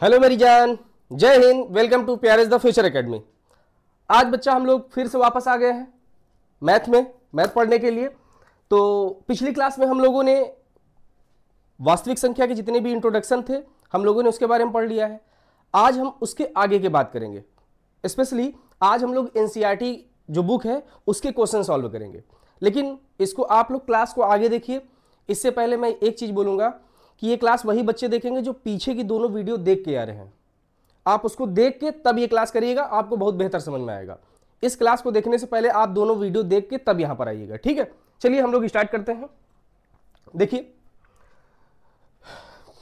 Hello मेरी जान, जय हिंद। वेलकम टू प्यारेज द फ्यूचर एकेडमी। आज बच्चा हम लोग फिर से वापस आ गए हैं मैथ पढ़ने के लिए। तो पिछली क्लास में हम लोगों ने वास्तविक संख्या के जितने भी इंट्रोडक्शन थे हम लोगों ने उसके बारे में पढ़ लिया है। आज हम उसके आगे की बात करेंगे। स्पेशली आज हम लोग एनसीईआरटी जो बुक है उसके क्वेश्चन सॉल्व करेंगे। लेकिन इसको आप लोग क्लास को आगे देखिए। इससे पहले मैं एक चीज बोलूंगा कि ये क्लास वही बच्चे देखेंगे जो पीछे की दोनों वीडियो देख के आ रहे हैं। आप उसको देख के तब ये क्लास करिएगा, आपको बहुत बेहतर समझ में आएगा। इस क्लास को देखने से पहले आप दोनों वीडियो देख के तब यहां पर आइएगा, ठीक है। चलिए हम लोग स्टार्ट करते हैं। देखिए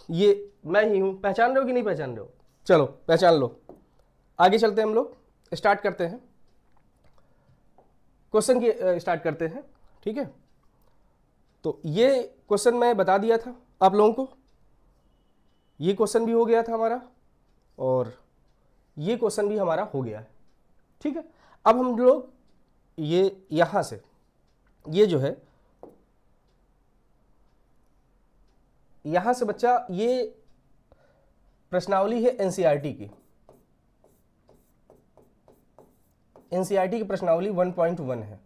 ये मैं ही हूं, पहचान रहे हो कि नहीं पहचान रहे हो? चलो पहचान लो। आगे चलते हैं, हम लोग स्टार्ट करते हैं, क्वेश्चन की स्टार्ट करते हैं, ठीक है। तो ये क्वेश्चन मैं बता दिया था आप लोगों को। ये क्वेश्चन भी हो गया था हमारा और ये क्वेश्चन भी हमारा हो गया है, ठीक है। अब हम लोग ये यहां से ये जो है यहां से बच्चा ये प्रश्नावली है एनसीईआरटी की। एनसीईआरटी की प्रश्नावली 1.1 है,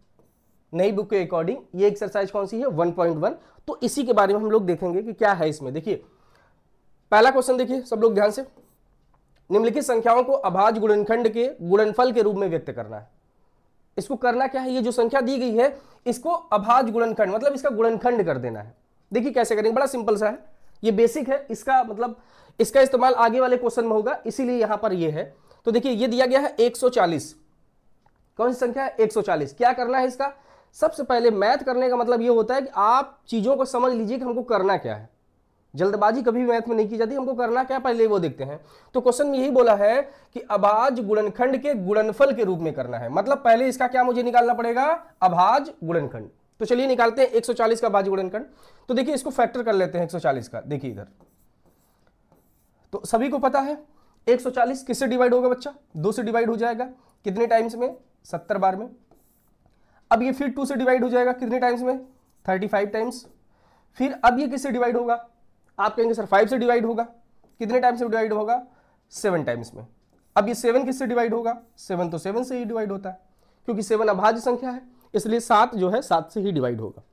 नई बुक के अकॉर्डिंग। ये एक्सरसाइज कौन सी है? 1.1। तो इसी के बारे में हम लोग देखेंगे कि क्या है इसमें। देखिए पहला क्वेश्चन देखिए सब लोग ध्यान से। निम्नलिखित संख्याओं को अभाज्य गुणनखंड के गुणनफल के रूप में व्यक्त करना है। इसको करना क्या है? ये जो संख्या दी गई है इसको अभाज्य गुणनखंड मतलब इसका गुणनखंड कर देना है। देखिए कैसे करेंगे, बड़ा सिंपल सा है, ये बेसिक है। इसका मतलब इसका इस्तेमाल आगे वाले क्वेश्चन में होगा, इसीलिए यहां पर ये है। तो देखिए ये दिया गया है 140। कौन सी संख्या है? 140। क्या करना है इसका? सबसे पहले मैथ करने का मतलब ये होता है कि आप चीजों को समझ लीजिए कि हमको करना क्या है। जल्दबाजी कभी भी मैथ में नहीं की जाती, हमको करना क्या पहले वो देखते हैं। तो क्वेश्चन में यही बोला है कि अभाज्य गुणनखंड के गुणनफल के रूप में करना है। मतलब पहले इसका क्या मुझे निकालना पड़ेगा? अभाज्य गुणनखंड। तो चलिए निकालते हैं 140 का अभाज्य गुणनखंड। तो देखिए इसको फैक्टर कर लेते हैं 140 का। देखिए इधर तो सभी को पता है 140 किससे डिवाइड होगा बच्चा? 2 से डिवाइड हो जाएगा। कितने टाइम्स में? 70 बार में। अब ये फिर 2 से डिवाइड हो जाएगा कितने टाइम्स में? 35 टाइम्स। फिर अब ये किससे डिवाइड होगा? आप कहेंगे सर 5 से डिवाइड होगा। कितने टाइम्स से डिवाइड होगा? 7 टाइम्स में। अब ये 7 किससे डिवाइड होगा? 7 तो 7 से ही डिवाइड होता है, क्योंकि 7 अभाज्य संख्या है, इसलिए 7 जो है 7 से ही डिवाइड होगा।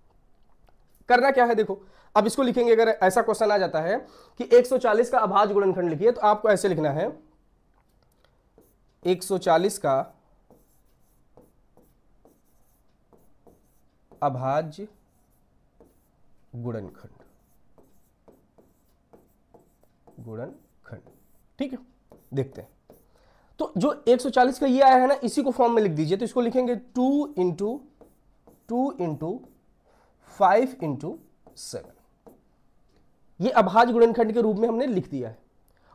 करना क्या है देखो, अब इसको लिखेंगे। अगर ऐसा क्वेश्चन आ जाता है कि 140 का अभाज्य गुणनखंड लिखिए, तो आपको ऐसे लिखना है 140 का अभाज्य गुणनखंड। ठीक है, देखते हैं। तो जो 140 का ये आया है ना, इसी को फॉर्म में लिख दीजिए। तो इसको लिखेंगे 2 इंटू 5 इंटू 7। ये अभाज्य गुणनखंड के रूप में हमने लिख दिया है।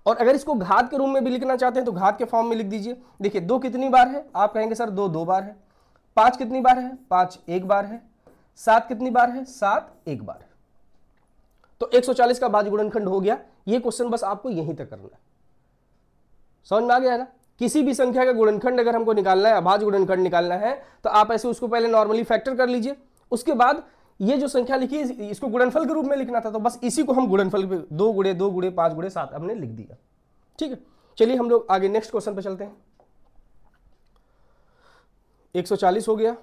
और अगर इसको घात के रूप में भी लिखना चाहते हैं तो घात के फॉर्म में लिख दीजिए। देखिए 2 कितनी बार है? आप कहेंगे सर 2 2 बार है। 5 कितनी बार है? 5 1 बार है। 7 कितनी बार है? 7 1 बार है। तो 140 का अभाज्य गुणनखंड हो गया। ये क्वेश्चन बस आपको यहीं तक करना है। समझ में आ गया है ना? किसी भी संख्या का गुणनखंड अगर हमको निकालना है, अभाज्य गुणनखंड निकालना है, तो आप ऐसे उसको पहले नॉर्मली फैक्टर कर लीजिए। उसके बाद ये जो संख्या लिखी है इसको गुणनफल के रूप में लिखना था, तो बस इसी को हम गुणनफल पे 2 गुणे 2 गुणे 5 गुणे 7 हमने लिख दिया। ठीक है, चलिए हम लोग आगे नेक्स्ट क्वेश्चन पे चलते हैं। 140 हो गया।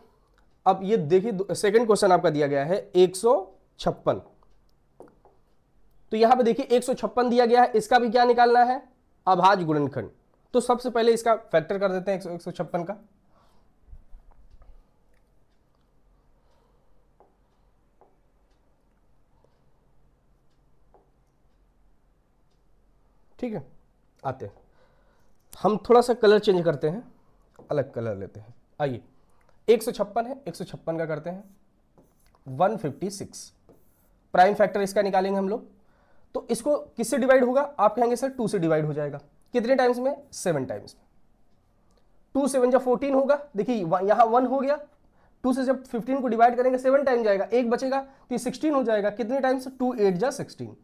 अब ये देखिए सेकंड क्वेश्चन आपका दिया गया है 156। तो यहां पे देखिए 156 दिया गया है, इसका भी क्या निकालना है? अभाज्य गुणनखंड। तो सबसे पहले इसका फैक्टर कर देते हैं 156 का। ठीक है, आते हैं हम थोड़ा सा कलर चेंज करते हैं, अलग कलर लेते हैं। आइए 156 है, 156 का करते हैं 156। प्राइम फैक्टर इसका निकालेंगे हम लोग। तो इसको किससे डिवाइड होगा? आप कहेंगे सर 2 से डिवाइड हो जाएगा। कितने टाइम्स में? 7 टाइम्स में। 2 7 जब 14 होगा, देखिए यहां 1 हो गया। 2 से जब 15 को डिवाइड करेंगे 7 टाइम जाएगा, 1 बचेगा तो ये 16 हो जाएगा। कितने टाइम्स? 2 8 जा 16।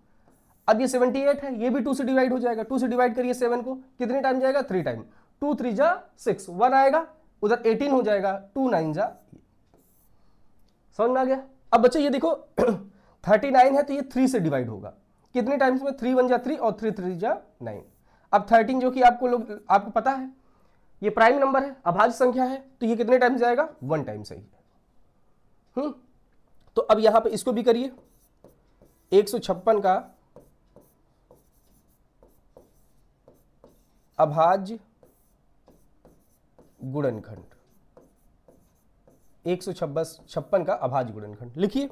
अब ये 78 है, ये भी 2 से डिवाइड हो जाएगा। 2 से डिवाइड करिए 7 को, कितने टाइम जाएगा? 3 टाइम। 2 3 जा 6, 1 आएगा, उधर 18 हो जाएगा। 2 9 जा। समझ में आ गया? अब बच्चे ये देखो 39 है तो ये 3 से डिवाइड होगा। कितने टाइम्स में? 3 1 जा 3 और 3 3 जा 9। अब 13 जो कि आपको पता है ये प्राइम नंबर है, अभाज्य संख्या है, तो ये कितने टाइम्स जाएगा? 1 टाइम सही है। तो अब यहां पे इसको भी करिए, 156 का अभाज्य गुणनखंड, 156 का अभाज्य गुणनखंड लिखिए।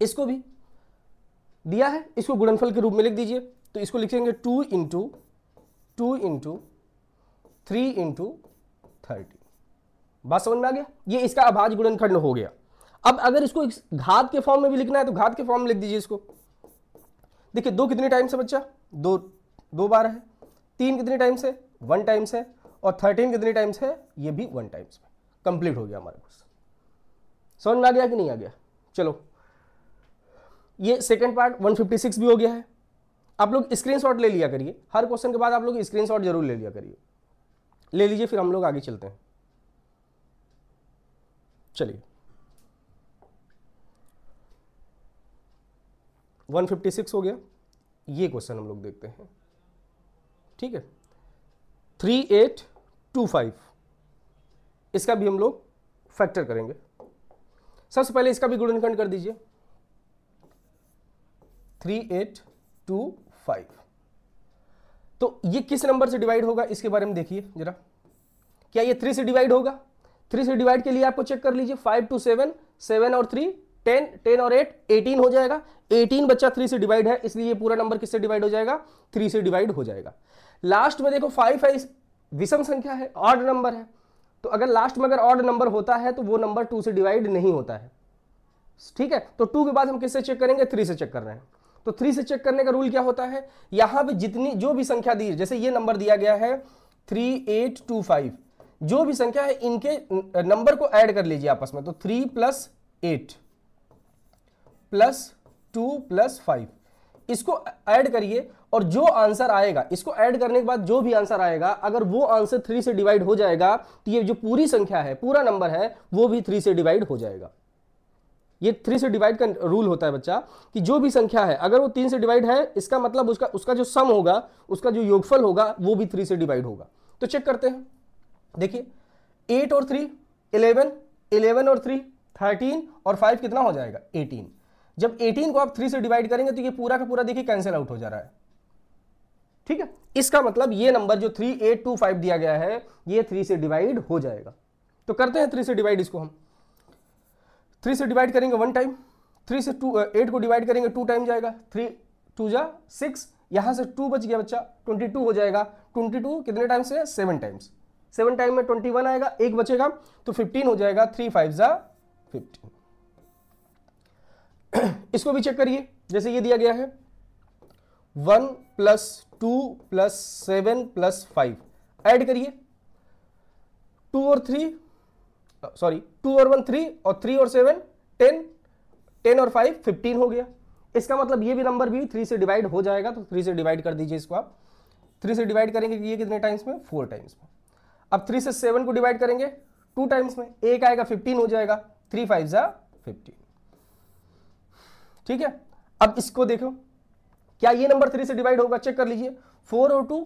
इसको भी दिया है, इसको गुणनफल के रूप में लिख दीजिए। तो इसको लिखेंगे 2 इंटू 3 इंटू 13। बात समझ में आ गया? ये इसका अभाज्य गुणनखंड हो गया। अब अगर इसको घात के फॉर्म में भी लिखना है तो घात के फॉर्म में लिख दीजिए इसको। देखिए 2 कितने टाइम से बच्चा? 2 बार है। 3 कितने टाइम से? 1 टाइम से। और 13 कितने टाइम से? ये भी 1 टाइम्स में। कंप्लीट हो गया हमारे पास। समझ में आ गया कि नहीं आ गया? चलो, ये सेकंड पार्ट 156 भी हो गया है। आप लोग स्क्रीनशॉट ले लिया करिए, हर क्वेश्चन के बाद आप लोग स्क्रीनशॉट जरूर ले लिया करिए। ले लीजिए, फिर हम लोग आगे चलते हैं। चलिए 156 हो गया, ये क्वेश्चन हम लोग देखते हैं। ठीक है, 3825, इसका भी हम लोग फैक्टर करेंगे। सबसे पहले इसका भी गुणनखंड कर दीजिए, 3825। तो ये किस नंबर से डिवाइड होगा इसके बारे में देखिए जरा। क्या ये 3 से डिवाइड होगा? 3 से डिवाइड के लिए आपको चेक कर लीजिए, 5 to 7, 7 और 3 10, 10 और 8 18 हो जाएगा। 18 बच्चा 3 से डिवाइड है, इसलिए ये पूरा नंबर किससे डिवाइड हो जाएगा? 3 से डिवाइड हो जाएगा। लास्ट में देखो 5 है, विषम संख्या है, ऑड नंबर है। तो अगर लास्ट में अगर ऑड नंबर होता है तो वो नंबर 2 से डिवाइड नहीं होता है। ठीक है, तो 2 के बाद हम किससे चेक करेंगे? 3 से चेक कर रहे हैं। तो 3 से चेक करने का रूल क्या होता है? यहां पे जो भी संख्या दी है, जैसे ये नंबर दिया गया है 3825, जो भी संख्या है इनके नंबर को ऐड कर लीजिए आपस में। तो 3 + 8 + 2 + 5, इसको ऐड करिए और जो आंसर आएगा, इसको ऐड करने के बाद जो भी आंसर आएगा, अगर वो आंसर 3 से डिवाइड हो जाएगा तो ये जो पूरी संख्या है, पूरा नंबर है, वो भी 3 से डिवाइड हो जाएगा। ये 3 से डिवाइड का रूल होता है बच्चा, कि जो भी संख्या है अगर वो 3 से डिवाइड है, इसका मतलब उसका जो सम होगा, उसका जो योगफल होगा, वो भी 3 से डिवाइड होगा। तो चेक करते हैं। देखिए 8 और 3 11, 11 और 3 13 और 5 कितना हो जाएगा? 18। जब 18 को आप 3 से डिवाइड करेंगे तो ये पूरा का पूरा देखिए कैंसिल आउट हो जा रहा है। ठीक है, इसका मतलब ये नंबर जो 3825 दिया गया है, ये 3 से डिवाइड हो जाएगा। तो करते हैं 3 से डिवाइड इसको। हम 3 से डिवाइड करेंगे 1 टाइम, 3 से 8 को डिवाइड करेंगे 2 टाइम जाएगा, 3 2 जा 6, यहां से 2 बच गया बच्चा, 22 हो जाएगा। 22 कितने टाइम से? 7 टाइम्स। 7 टाइम में 21 आएगा, 1 बचेगा तो 15 हो जाएगा। 3 5 जा 15। इसको भी चेक करिए, जैसे ये दिया गया है 1 + 2 + 7 + 5, ऐड करिए 2 और 1 3 और 3 और 7 10, 10 और 5 15 हो गया। इसका मतलब ये भी नंबर भी 3 से डिवाइड हो जाएगा। तो 3 से डिवाइड कर दीजिए इसको आप। 3 से डिवाइड करेंगे ये कितने टाइम्स में? 4 टाइम्स में। अब 3 से 7 को डिवाइड करेंगे 2 टाइम्स में, 1 आएगा 15 हो जाएगा। 3 5 जा 15। ठीक है, अब इसको देखो, क्या ये नंबर 3 से डिवाइड होगा? चेक कर लीजिए। 4 और 2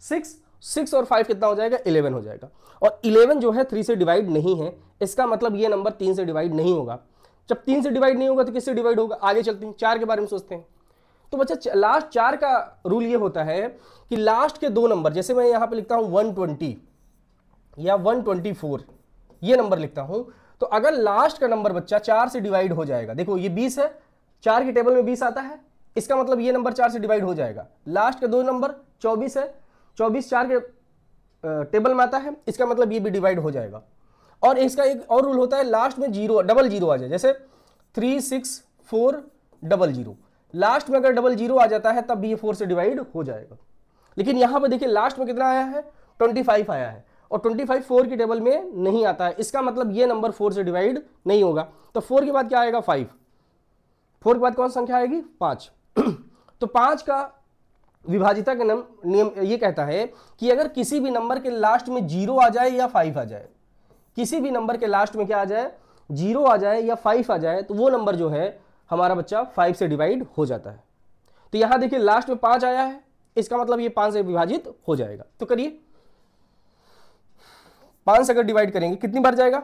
6, 6 और 5 कितना हो जाएगा? 11 हो जाएगा। और 11 जो है 3 से डिवाइड नहीं है, इसका मतलब ये नंबर 3 से डिवाइड नहीं होगा। जब 3 से डिवाइड नहीं होगा तो किससे डिवाइड होगा? आगे चलते हैं, 4 के बारे में सोचते हैं। तो बच्चा लास्ट 4 का रूल ये होता है कि लास्ट के 2 नंबर, जैसे मैं यहां पे लिखता हूं 120 या 124, ये नंबर लिखता हूं, तो अगर लास्ट का नंबर बच्चा 4 से डिवाइड हो जाएगा, देखो ये 20 है, 4 की टेबल में 20 आता है, इसका मतलब ये नंबर 4 से डिवाइड हो जाएगा। लास्ट के 2 नंबर 24 है, 24 4 के टेबल में आता है, इसका मतलब ये भी डिवाइड हो जाएगा। और इसका एक और रूल होता है, लास्ट में डबल जीरो आ जाए, जैसे 3 6 4 00, लास्ट में अगर 00 आ जाता है तब भी ये 4 से डिवाइड हो जाएगा। लेकिन यहां पर देखिए लास्ट में कितना आया है? 25 आया है, और 25 4 की टेबल में नहीं आता है, इसका मतलब ये नंबर 4 से डिवाइड नहीं होगा। तो 4 के बाद क्या आएगा? 5। 4 के बाद कौन सी संख्या आएगी? 5। तो 5 का विभाजिता का नियम ये कहता है कि अगर किसी भी नंबर के लास्ट में 0 आ जाए या 5 आ जाए, किसी भी नंबर के लास्ट में क्या आ जाए? 0 आ जाए या 5 आ जाए, तो वो नंबर जो है हमारा बच्चा 5 से डिवाइड हो जाता है। तो यहां देखिए लास्ट में 5 आया है, इसका मतलब ये 5 से विभाजित हो जाएगा। तो करिए, 5 से अगर डिवाइड करेंगे कितनी बार जाएगा,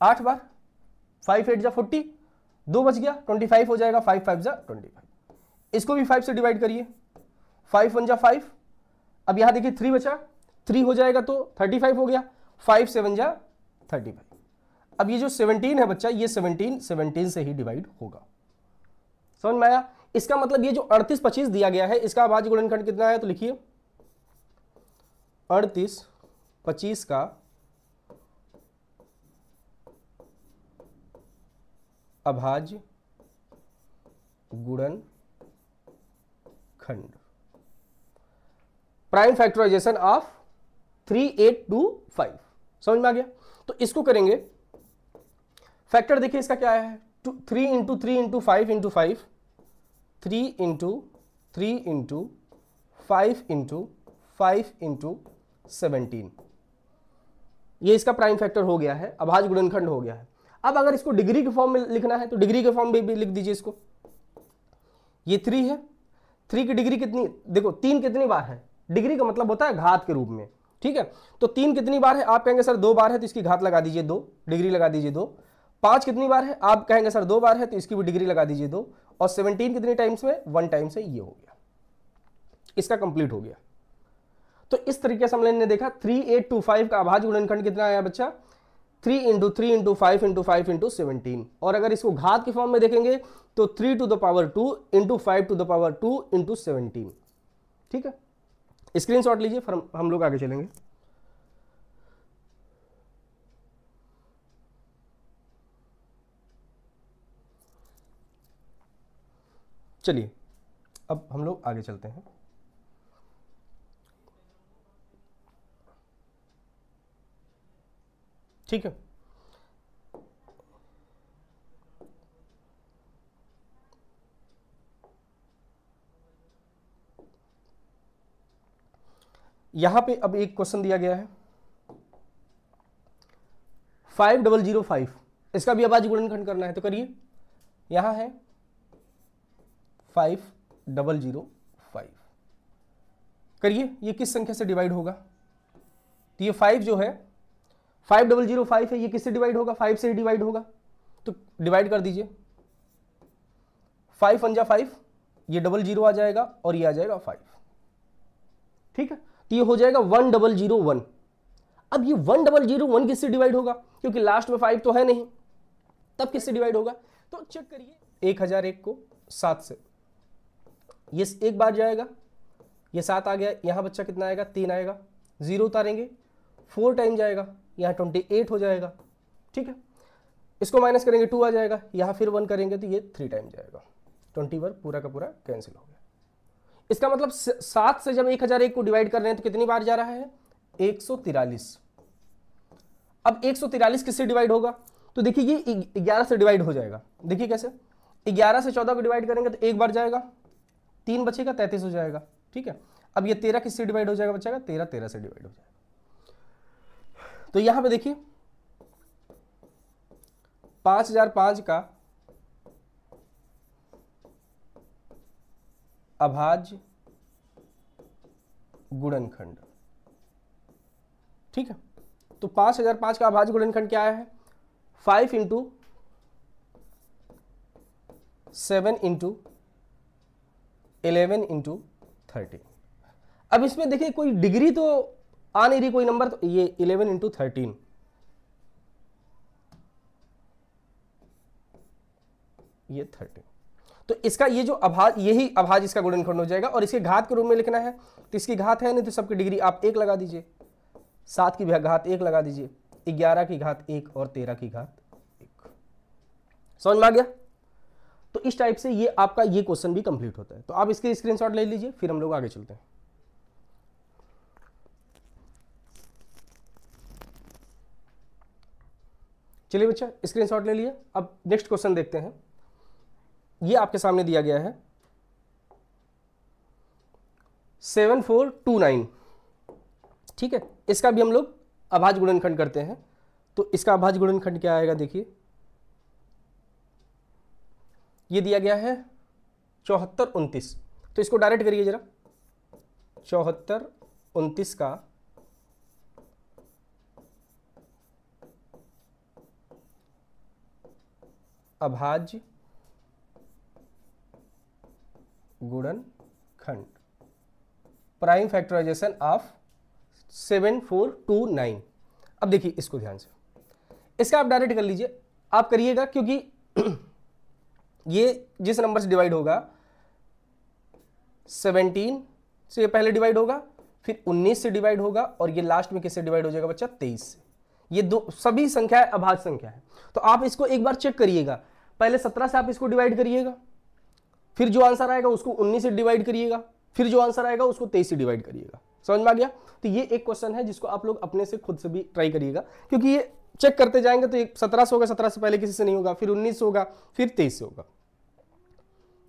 8 बार। 5 8 जा 40, 2 बच गया, 25 हो जाएगा। 5 5 जा 25। इसको भी 5 से डिवाइड करिए, 5 1 जा 5। अब यहां देखिए 3 बचा, 3 हो जाएगा तो 35 हो गया। 5 7 जा 35। अब ये जो 17 है बच्चा, ये 17 से ही डिवाइड होगा। समझ में आया? इसका मतलब ये जो 38 25 दिया गया है, इसका अभाज्य गुणनखंड कितना है, तो लिखिए 38 25 का अभाज्य गुणनखंड, प्राइम फैक्टराइजेशन ऑफ 3825। समझ में आ गया? तो इसको करेंगे फैक्टर, देखिए इसका क्या है, 3 into 3 into 5 into 5, 3 into 3 into 5 into 5 into 17। ये इसका प्राइम फैक्टर हो गया है, अभाज्य गुणनखंड हो गया है। अब अगर इसको डिग्री के फॉर्म में लिखना है तो डिग्री के फॉर्म में भी लिख दीजिए इसको। ये 3 है, 3 की डिग्री कितनी, देखो 3 कितनी बार है, डिग्री का मतलब होता है घात के रूप में, ठीक है। तो 3 कितनी बार है, आप कहेंगे सर 2 बार है तो इसकी घात लगा दीजिए 2, डिग्री लगा दीजिए 2। 5 कितनी बार है, आप कहेंगे सर 2 बार है तो इसकी भी डिग्री लगा दीजिए 2। और 17 कितनी टाइम्स में, 1 टाइम से ये हो गया, इसका कंप्लीट हो गया। तो इस तरीके से हमने देखा 3825 का अभाज्य गुणनखंड कितना आया बच्चा, 3 इंटू 3 इंटू 5 इंटू 5 इंटू 17। और अगर इसको घात के फॉर्म में देखेंगे तो 3 to the power 2 into 5 to the power 2 into 17। ठीक है, स्क्रीनशॉट लीजिए, फिर हम लोग आगे चलेंगे। चलिए अब हम लोग आगे चलते हैं। ठीक है, यहां पे अब एक क्वेश्चन दिया गया है 5005, इसका भी अभाज्य गुणनखंड करना है। तो करिए, यहां है 5005, करिए ये किस संख्या से डिवाइड होगा, तो ये 5 जो है 5005 है, ये किससे डिवाइड होगा, 5 से ही डिवाइड होगा। तो डिवाइड कर दीजिए, 5 1 जा 5, ये 00 आ जाएगा और ये आ जाएगा 5। ठीक है, तो ये हो जाएगा 1001। अब ये 1001 किससे डिवाइड होगा, क्योंकि लास्ट में 5 तो है नहीं, तब किससे डिवाइड होगा। तो चेक करिए, 1001 को 7 से, ये एक बार जाएगा, ये 7 आ गया, यहां बच्चा कितना आएगा, 3 आएगा, 0 उतारेंगे, 4 टाइम जाएगा, यहाँ 28 हो जाएगा। ठीक है, इसको माइनस करेंगे 2 आ जाएगा, यहाँ फिर 1 करेंगे तो ये 3 टाइम जाएगा, 21 पूरा का पूरा कैंसिल हो गया। इसका मतलब 7 से जब 1001 को डिवाइड कर रहे हैं तो कितनी बार जा रहा है, 143। अब 143 किससे डिवाइड होगा, तो देखिए ये 11 से डिवाइड हो जाएगा। देखिए कैसे, 11 से 14 को डिवाइड करेंगे तो एक बार जाएगा, 3 बचेगा, 33 हो जाएगा। ठीक है, अब ये 13 किससे डिवाइड हो जाएगा, बचेगा 13 से डिवाइड हो जाएगा। तो यहां पे देखिए 5005 का अभाज्य गुणनखंड। ठीक है, तो 5005 का अभाज्य गुणनखंड क्या है, 5 इंटू 7 इंटू 11 इंटू 30। अब इसमें देखिए कोई डिग्री तो आ नहीं रही, कोई नंबर, तो ये 11 इंटू 13, ये 30। तो इसका ये जो अभाज्य, यही अभाज्य इसका गुणनखंड हो जाएगा। और इसके घात के रूप में लिखना है तो इसकी घात है नहीं, तो सबकी डिग्री आप 1 लगा दीजिए, 7 की घात 1 लगा दीजिए, 11 की घात 1 और 13 की घात 1। समझ में आ गया। तो इस टाइप से ये आपका ये क्वेश्चन भी कंप्लीट होता है। तो आप इसके स्क्रीनशॉट ले लीजिए, फिर हम लोग आगे चलते हैं। चलिए बच्चा, स्क्रीनशॉट ले लिए। अब नेक्स्ट क्वेश्चन देखते हैं। ये आपके सामने दिया गया है 7429। ठीक है, इसका भी हम लोग अभाज्य गुणनखंड करते हैं। तो इसका अभाज्य गुणनखंड क्या आएगा, देखिए ये दिया गया है 7429। तो इसको डायरेक्ट करिए जरा, 74 29 का अभाज्य गुणनखंड, प्राइम फैक्टराइजेशन ऑफ 7429। अब देखिए इसको ध्यान से, इसका आप डायरेक्ट कर लीजिए, आप करिएगा, क्योंकि ये जिस नंबर से डिवाइड होगा 17 से पहले डिवाइड होगा, फिर 19 से डिवाइड होगा, और ये लास्ट में किससे डिवाइड हो जाएगा बच्चा, 23 से। ये दो सभी संख्या अभाज्य संख्या है। तो आप इसको एक बार चेक करिएगा, पहले 17 से आप इसको डिवाइड करिएगा, फिर जो आंसर आएगा उसको 19 से डिवाइड करिएगा, फिर जो आंसर आएगा उसको 23 से डिवाइड करिएगा। समझ में आ गया? तो ये एक क्वेश्चन है जिसको आप लोग अपने से खुद से भी ट्राई करिएगा, क्योंकि ये चेक करते जाएंगे तो 17 से होगा, 17 से पहले किसी से नहीं होगा, फिर 19 से होगा, फिर 23 से होगा।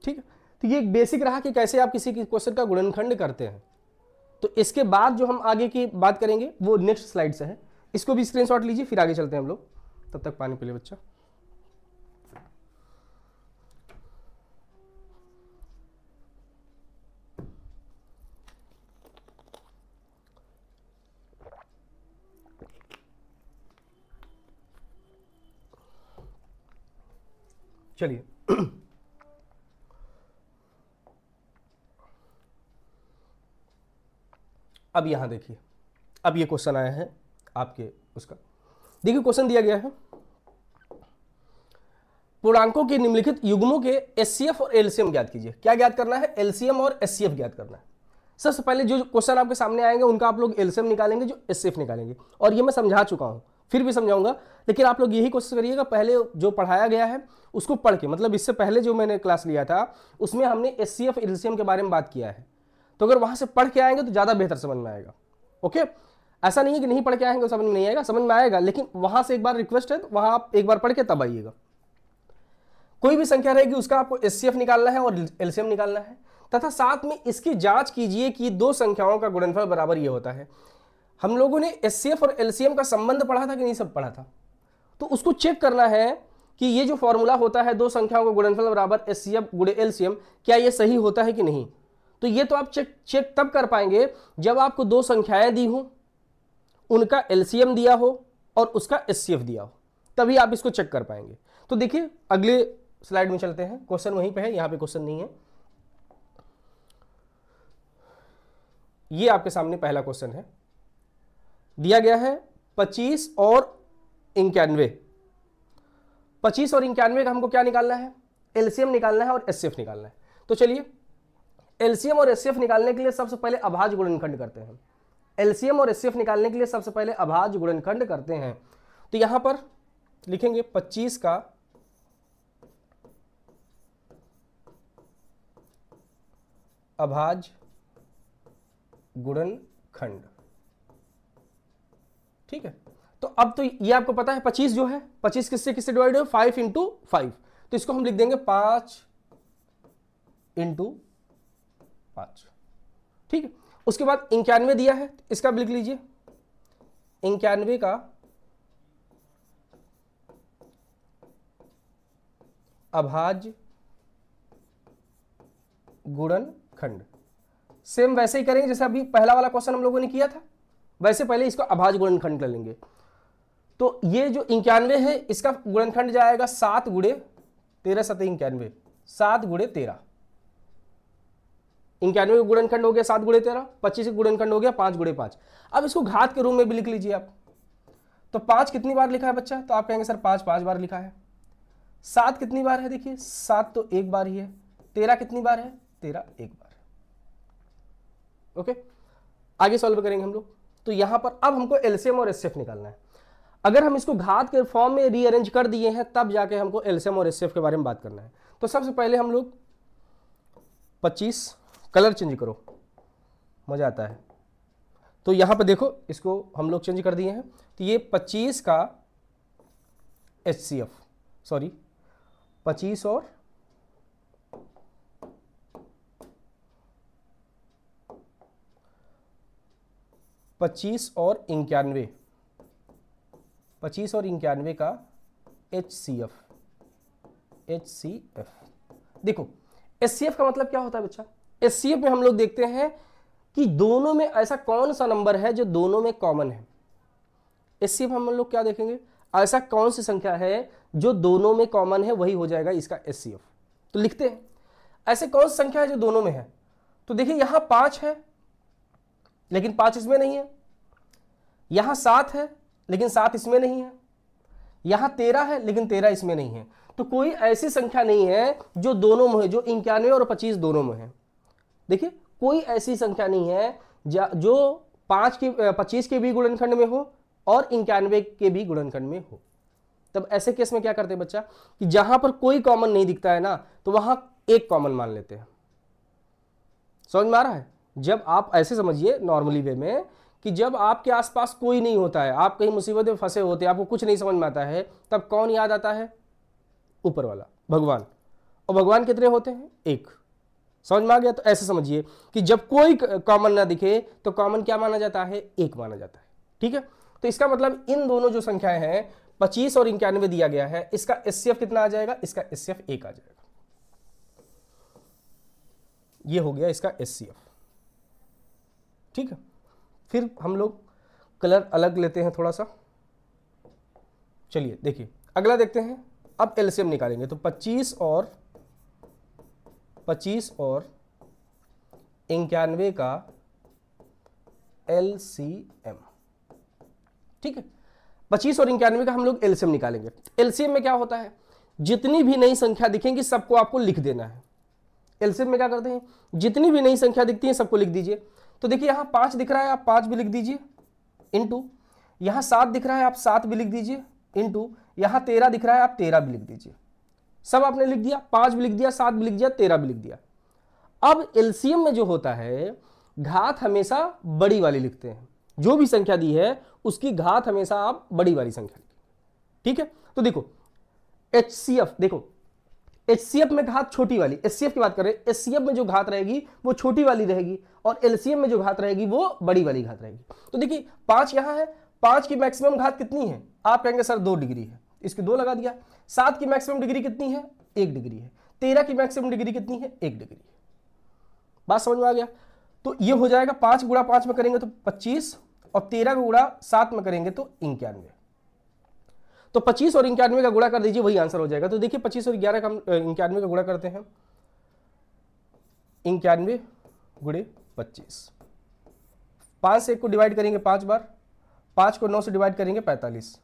ठीक है, तो ये एक बेसिक रहा कि कैसे आप किसी क्वेश्चन का गुणनखंड करते हैं। तो इसके बाद जो हम आगे की बात करेंगे वो नेक्स्ट स्लाइड से है, इसको भी स्क्रीनशॉट लीजिए, फिर आगे चलते हैं हम लोग। तब तक पानी पी ले बच्चा। चलिए अब यहां देखिए, अब ये क्वेश्चन आया है आपके उसका। देखिए क्वेश्चन दिया गया है, पूर्णांकों के निम्नलिखित युग्मों के एचसीएफ और एलसीएम ज्ञात कीजिए। क्या ज्ञात करना है? एलसीएम और एचसीएफ ज्ञात करना है। सबसे पहले जो क्वेश्चन आपके सामने आएंगे उनका आप लोग एलसीएम निकालेंगे, जो एचसीएफ निकालेंगे, और ये मैं समझा चुका हूं, फिर भी समझाऊंगा, लेकिन आप लोग यही कोशिश करिएगा पहले जो पढ़ाया गया है उसको पढ़ के, मतलब इससे पहले जो मैंने क्लास लिया था उसमें हमने एचसीएफ एलसीएम के बारे में बात किया है, तो अगर वहां से पढ़ के आएंगे तो ज्यादा बेहतर समझ में आएगा। ओके, ऐसा नहीं है कि नहीं पढ़ के आएंगे तो समझ में नहीं आएगा, समझ में आएगा, लेकिन वहां से एक बार रिक्वेस्ट है, तो वहां आप एक बार पढ़ के तब आइएगा। कोई भी संख्या रहेगी उसका आपको एचसीएफ निकालना है और एलसीएम निकालना है, तथा साथ में इसकी जांच कीजिए कि दो संख्याओं का गुणनफल बराबर ये होता है। हम लोगों ने एचसीएफ और एलसीएम का संबंध पढ़ा था कि नहीं? सब पढ़ा था। तो उसको चेक करना है कि ये जो फॉर्मूला होता है दो संख्याओं का गुणनफल बराबर एचसीएफ गुणे एलसीएम, क्या ये सही होता है कि नहीं? तो ये तो आप चेक तब कर पाएंगे जब आपको दो संख्याएं दी हो, उनका एलसीएम दिया हो और उसका एचसीएफ दिया हो, तभी आप इसको चेक कर पाएंगे। तो देखिए अगले स्लाइड में चलते हैं, क्वेश्चन वहीं पे है, यहां पे क्वेश्चन नहीं है। ये आपके सामने पहला क्वेश्चन है, दिया गया है 25 और 91। 25 और 91 का हमको क्या निकालना है? एलसीएम निकालना है और एचसीएफ निकालना है। तो चलिए एलसीएम और एचसीएफ निकालने के लिए सबसे पहले अभाज्य गुणनखंड करते हैं। एलसीएम और एचसीएफ निकालने के लिए सबसे पहले अभाज्य गुणनखंड करते हैं। तो यहां पर लिखेंगे 25 का अभाज्य गुणनखंड। ठीक है, तो अब तो ये आपको पता है 25 जो है, 25 किससे किससे डिवाइड है? 5 × 5, तो इसको हम लिख देंगे 5 × 5। ठीक है, उसके बाद 91 दिया है, इसका भी लिख लीजिए, 91 का अभाज्य गुणनखंड। सेम वैसे ही करेंगे जैसे अभी पहला वाला क्वेश्चन हम लोगों ने किया था, वैसे पहले इसको अभाज्य गुणनखंड कर लेंगे। तो ये जो 91 है इसका गुणनखंड जाएगा 7 × 13 × 91, 7 × 13। 91 का गुणनखंड हो गया 7 × 13, 25 का गुणनखंड हो गया 5 × 5। अब इसको घात के रूप में भी लिख लीजिए आप। तो 5 कितनी बार लिखा है बच्चा? तो आप कहेंगे सर 5 बार लिखा है। 7 कितनी बार है? देखिए 7 तो एक बार ही है। 13 कितनी बार है? 13 एक बार है। ओके, आगे सॉल्व करेंगे हम लोग। तो यहां पर अब हमको एलसीएम और एचसीएफ निकालना है। अगर हम इसको घात के फॉर्म में रीअरेंज कर दिए हैं तब जाके हमको एलसीएम और एचसीएफ के बारे में बात करना है। तो सबसे पहले हम लोग 25, कलर चेंज करो, मजा आता है। तो यहां पर देखो इसको हम लोग चेंज कर दिए हैं। तो ये 25 का एचसीएफ, सॉरी 25 और 91, 25 और 91 का HCF। देखो HCF का मतलब क्या होता है बच्चा? HCF में हम लोग देखते हैं कि दोनों में ऐसा कौन सा नंबर है जो दोनों में कॉमन है। एचसीएफ हम लोग क्या देखेंगे, ऐसा कौन सी संख्या है जो दोनों में कॉमन है, वही हो जाएगा इसका एचसीएफ। तो लिखते हैं ऐसे कौन सी संख्या है जो दोनों में है। तो देखिए यहां 5 है लेकिन 5 इसमें नहीं है, यहां 7 है लेकिन 7 इसमें नहीं है, यहां 13 है लेकिन 13 इसमें नहीं है। तो कोई ऐसी संख्या नहीं है जो दोनों में है, जो 91 और 25 दोनों में है। देखिए कोई ऐसी संख्या नहीं है जो 25 के भी गुणनखंड में हो और 91 के भी गुणनखंड में हो। तब ऐसे केस में क्या करते हैं बच्चा, कि जहां पर कोई कॉमन नहीं दिखता है ना, तो वहां एक कॉमन मान लेते हैं। समझ में आ रहा है? जब आप ऐसे समझिए नॉर्मली वे में, कि जब आपके आसपास कोई नहीं होता है, आप कहीं मुसीबत में फंसे होते हैं, आपको कुछ नहीं समझ में आता है, तब कौन याद आता है? ऊपर वाला, भगवान। और भगवान कितने होते हैं? एक। समझ में आ गया? तो ऐसे समझिए कि जब कोई कॉमन ना दिखे तो कॉमन क्या माना जाता है? एक माना जाता है। ठीक है, तो इसका मतलब इन दोनों जो संख्याएं हैं 25 और 91 दिया गया है, इसका एचसीएफ कितना आ जाएगा? इसका एचसीएफ 1 आ जाएगा। ये हो गया इसका एचसीएफ। ठीक है, फिर हम लोग कलर अलग लेते हैं थोड़ा सा। चलिए देखिए अगला देखते हैं। अब एलसीएम निकालेंगे तो 25 और 91 का एलसीएम। ठीक है, 25 और 91 का हम लोग एलसीएम निकालेंगे। एलसीएम में क्या होता है, जितनी भी नई संख्या दिखेंगी सबको आपको लिख देना है। एलसीएम में क्या करते हैं, जितनी भी नई संख्या दिखती है सबको लिख दीजिए। तो देखिए यहां 5 दिख रहा है, आप 5 भी लिख दीजिए, इनटू यहां 7 दिख रहा है, आप 7 भी लिख दीजिए, इनटू यहां 13 दिख रहा है, आप 13 भी लिख दीजिए। सब आपने लिख दिया, 5 भी लिख दिया, 7 भी लिख दिया, 13 भी लिख दिया। अब एलसीएम में जो होता है, घात हमेशा बड़ी वाली लिखते हैं। जो भी संख्या दी है उसकी घात हमेशा आप बड़ी वाली संख्या लिखेंगे। ठीक है, तो देखो एचसीएफ, देखो एचसीएफ में घात छोटी वाली, एचसीएफ की बात करें, एचसीएफ में जो घात रहेगी वो छोटी वाली रहेगी और एलसीएम में जो घात रहेगी वो बड़ी वाली घात रहेगी। तो देखिए 5 यहां है, 5 की मैक्सिमम घात कितनी है? आप कहेंगे सर 2 डिग्री है, इसके 2 लगा दिया। 7 की मैक्सिमम डिग्री कितनी है? 1 डिग्री है। 13 की मैक्सिमम डिग्री कितनी है? 1 डिग्री है। बात समझ में आ गया? तो ये हो जाएगा 5 गुणा 5 में करेंगे तो 25 और 13 गुणा 7 में करेंगे तो 91। तो 25 और 91 का गुणा कर दीजिए, वही आंसर हो जाएगा। तो देखिए 25 और 91 का गुणा करते हैं, 91 गुणे 25। 5 से 1 को डिवाइड करेंगे 5 बार, 5 को 9 से डिवाइड करेंगे 45,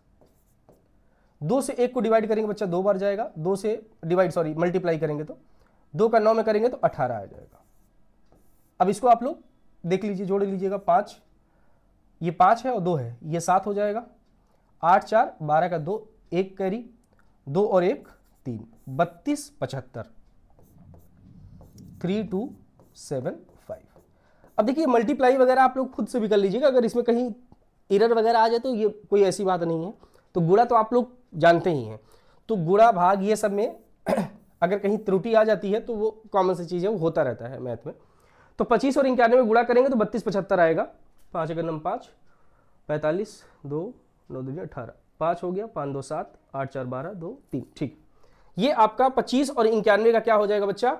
2 से 1 को डिवाइड करेंगे बच्चा 2 बार जाएगा, 2 से मल्टीप्लाई करेंगे तो 2 का 9 में करेंगे तो 18 आ जाएगा। अब इसको आप लोग देख लीजिए, जोड़ लीजिएगा। 5 ये 5 है और 2 है, ये 7 हो जाएगा। 8 4 12 का 2, 1 कैरी, 2 और 1 3, 32 75, 3275। अब देखिए मल्टीप्लाई वगैरह आप लोग खुद से भी कर लीजिएगा, अगर इसमें कहीं एरर वगैरह आ जाए तो ये कोई ऐसी बात नहीं है। तो गुणा तो आप लोग जानते ही हैं, तो गुणा भाग ये सब में अगर कहीं त्रुटि आ जाती है तो वो कॉमन सी चीज़ है, वो होता रहता है मैथ में। तो 25 और 91 में गुणा करेंगे तो 32 75 आएगा। 5 अगर नम 5, 45, 2 9 2 18, 5 हो गया, 5 2 7, 8 4 12, 2 3। ठीक, ये आपका 25 और 91 का क्या हो जाएगा बच्चा?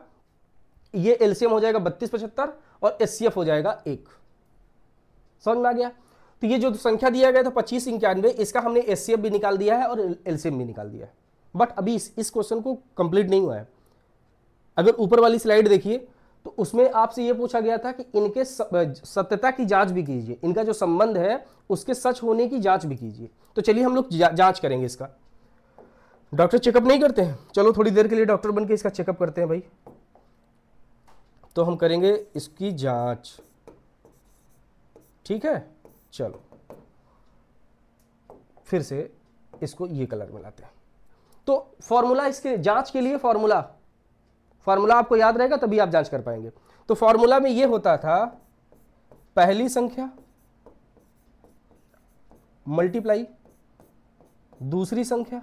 ये एलसीएम हो जाएगा 32 75 और एचसीएफ हो जाएगा 1। समझ में आ गया? तो ये जो संख्या दिया गया था 25 91, इसका हमने एचसीएफ भी निकाल दिया है और एलसीएम भी निकाल दिया है। बट अभी इस क्वेश्चन को कंप्लीट नहीं हुआ है। अगर ऊपर वाली स्लाइड देखिए तो उसमें आपसे यह पूछा गया था कि इनके सत्यता की जांच भी कीजिए, इनका जो संबंध है उसके सच होने की जांच भी कीजिए। तो चलिए हम लोग जांच करेंगे इसका। डॉक्टर चेकअप नहीं करते हैं? चलो थोड़ी देर के लिए डॉक्टर बन के इसका चेकअप करते हैं भाई। तो हम करेंगे इसकी जांच, ठीक है। चलो फिर से इसको ये कलर में लाते हैं। तो फॉर्मूला इसके जांच के लिए, फॉर्मूला आपको याद रहेगा तभी आप जांच कर पाएंगे। तो फॉर्मूला में ये होता था, पहली संख्या मल्टीप्लाई दूसरी संख्या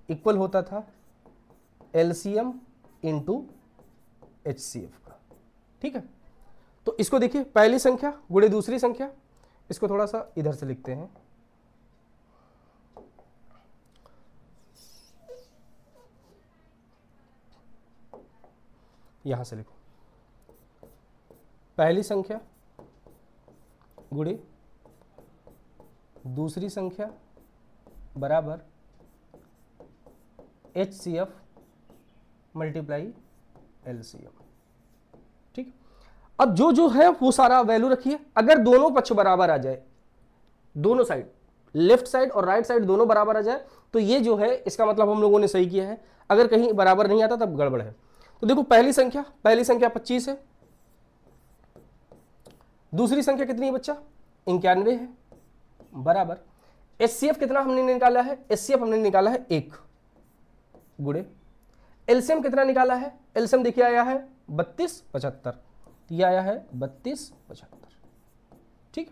इक्वल होता था एलसीएम इंटू एचसीएफ का। ठीक है, तो इसको देखिए, पहली संख्या गुणे दूसरी संख्या, इसको थोड़ा सा इधर से लिखते हैं। यहां से लिखो, पहली संख्या गुणे दूसरी संख्या बराबर HCF मल्टीप्लाई LCM। ठीक, अब जो है वो सारा वैल्यू रखिए। अगर दोनों पक्ष बराबर आ जाए, दोनों साइड, लेफ्ट साइड और राइट साइड दोनों बराबर आ जाए, तो ये जो है इसका मतलब हम लोगों ने सही किया है। अगर कहीं बराबर नहीं आता तब गड़बड़ है। तो देखो पहली संख्या 25 है, दूसरी संख्या कितनी है बच्चा, 91 है, बराबर HCF कितना हमने निकाला है, HCF हमने निकाला है 1 गुणे LCM कितना निकाला है, LCM देखिए आया है 32 75, ये आया है 32 75। ठीक,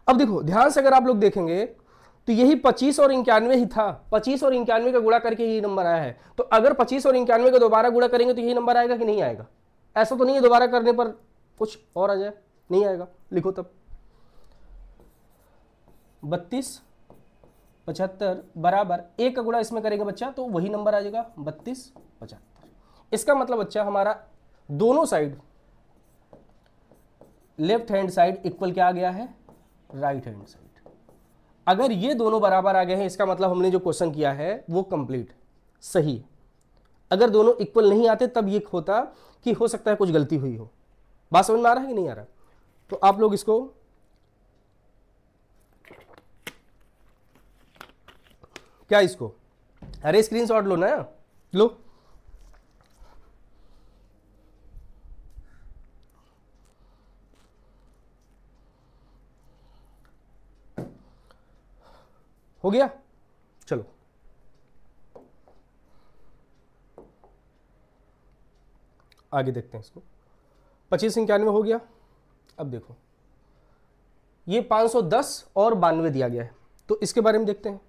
अब देखो ध्यान से अगर आप लोग देखेंगे तो यही 25 और 91 ही था, 25 और 91 का गुणा करके यही नंबर आया है। तो अगर 25 और 91 का दोबारा गुणा करेंगे तो यही नंबर आएगा कि नहीं आएगा? ऐसा तो नहीं है दोबारा करने पर कुछ और आ जाए, नहीं आएगा। लिखो तब 32 75 बराबर 1 का गुणा इसमें करेंगे बच्चा तो वही नंबर आ जाएगा 32 75। इसका मतलब बच्चा हमारा दोनों side, left hand side equal क्या आ गया है, राइट हैंड साइड। अगर ये दोनों बराबर आ गए हैं इसका मतलब हमने जो क्वेश्चन किया है वो कंप्लीट सही है। अगर दोनों इक्वल नहीं आते तब ये होता कि हो सकता है कुछ गलती हुई हो। बात समझ में आ रहा है कि नहीं आ रहा? तो आप लोग इसको क्या, इसको अरे स्क्रीनशॉट लो ना, लो। हो गया, चलो आगे देखते हैं इसको। 25 91 हो गया। अब देखो ये 510 और 92 दिया गया है, तो इसके बारे में देखते हैं।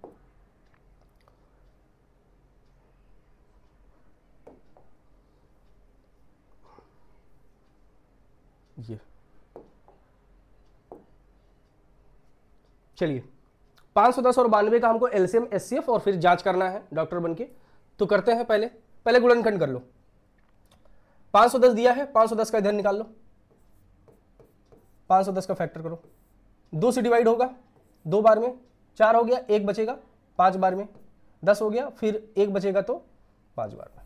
ये चलिए 510 और 92 का हमको LCM HCF और फिर जांच करना है डॉक्टर बनके, तो करते हैं। पहले गुणनखंड कर लो। 510 दिया है, 510 का इधर निकाल लो, 510 का फैक्टर करो, 2 से डिवाइड होगा 2 बार में, 4 हो गया, 1 बचेगा 5 बार में, 10 हो गया, फिर 1 बचेगा तो 5 बार में।